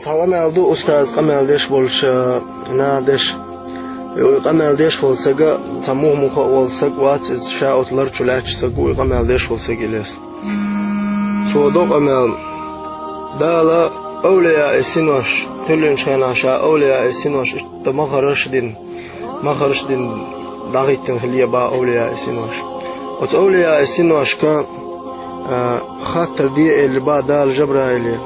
تعمل دو أستاذ قمل ديش بولش نادش قمل ديش ولسجا تموه مخ ولسج وات إز شاء تلرج لاش سجوا قمل ديش ولسج ليس شو دو قمل دالا أولياء السنوش تلين شينا شاء أولياء السنوش ما خرج دين داغيتن هليا با أولياء السنوش وأولياء السنوش كان خاطر دي اللي بعد دال جبرائيل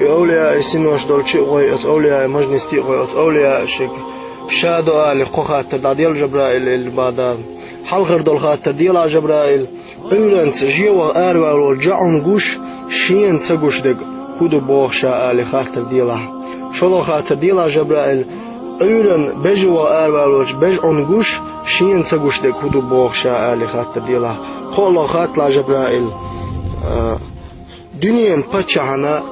أولياء السنوش دول شيء غوي أولياء مجلس تي غوي أولياء شك شادو آل خاطر ديال جبرائيل اللي بعد حلقر دول خاطر ديال جبرائيل أولنت جيوا أروى ورجعون جوش شين تجوش دق كودو بوخشا آل خاطر ديلا شلو خاطر ديلا جبرائيل أولن بجوا أروى ورج بجعون جوش شين تجوش دق كودو بوخشا آل خاطر ديلا خلو خاطر جبرائيل دنيا بتشعنا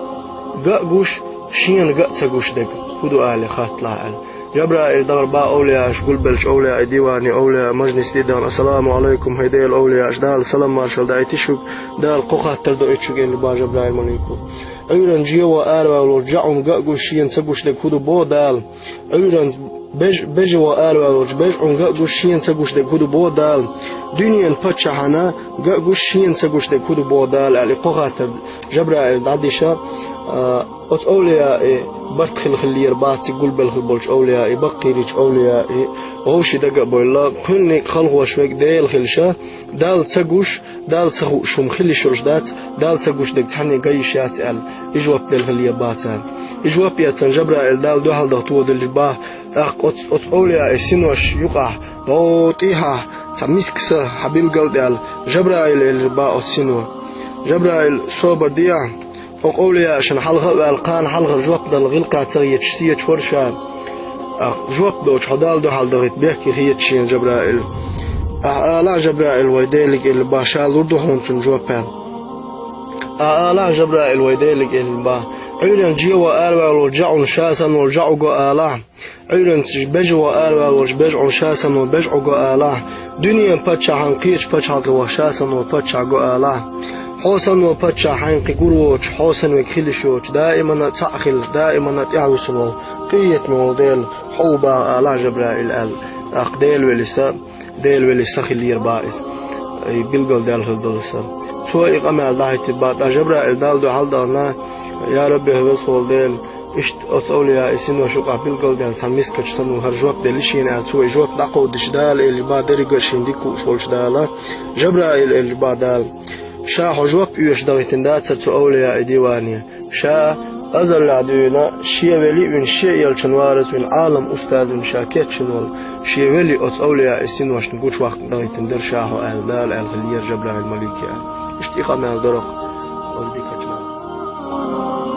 جوش شين تجوش دق كودو آل خاطر جبرائيل دار با أولياء شقول بلش أولياء ديواني أولياء مجلس ديدان السلام عليكم هيدي الأولياء دال سلام مارشال داي تشوك دال قوخة تردو اتشوك اللي با جبرائيل مليكو أيران جيوا آروا ورجعهم قاقوش شين تقوش دكودو بو دال أيران بجوا آروا ورجعهم قاقوش شين تقوش دكودو بو دال دنيا بتشعنا قاقوش شين تقوش دكودو بو دال اللي قوخة ترد جبرائيل دعديشا أولياء برتخل خلير باتي قول بالخلبولش أولياء بقيريش أولياء وهوشي دقا بويلا كلني خلقوا شوك ديل خلشة دال تسقوش دال تسقوش مخلي شرجدات دال تسقوش دق تحني قيشات ال إجواب ديل خلير باتان إجواب ياتن جبرائيل دال دو هل دغتو دل با أولياء سينوش يقع دوطيها تمسكسة حبيل قلد ال جبرائيل اللي با سينو جبرائيل صوبر ديان أولياء عشان حلقة القان حلقة جواب دل غلقة تغيت شتية ورشة جواب دوش حدال دو حال دغيت بيحكي خيت شين جبرائيل لا جبرائيل ويديلك اللي باشال وردو هونتون جوابان لا جبرائيل ويديلك اللي با عيرن جيوا أروا ورجعوا شاسا ورجعوا جو آلا عيرن بجوا أروا ورجعوا شاسا ورجعوا جو آلا دنيا بتشا حنقيش بتشا وشاسا وبتشا جو آلا حسن وبتشا حنقي قروش حسن وكيلشوش دائما تأخل دائما تعوسنو قية موديل حوبا لا جبرائيل ال أقديل ولسا خلير بايز بيلقل ديال هالدولسا سوى إقامة الله تبات جبرائيل دال دو حال دارنا يا ربي هبس هول ديل إشت أولياء سنو شوق بيلقل ديال سميس كشتنو هرجوك دلشين على سوى جوك دقو دشدال اللي بعد درجة ديكو فولش دالا جبرائيل اللي بعد شا حجوك يوش دغيتن دات ستو أولياء ديوانية شا أزل العدونا شيء ولي من شيء يلشنوارت من عالم أستاذ شاكيت شنول شيء ولي أولياء سنوش نقولش وقت دغيتن در شاهو أهل دال أهل خلير جبرائيل مليكي اشتيقا من الدرق وزبيكا جمال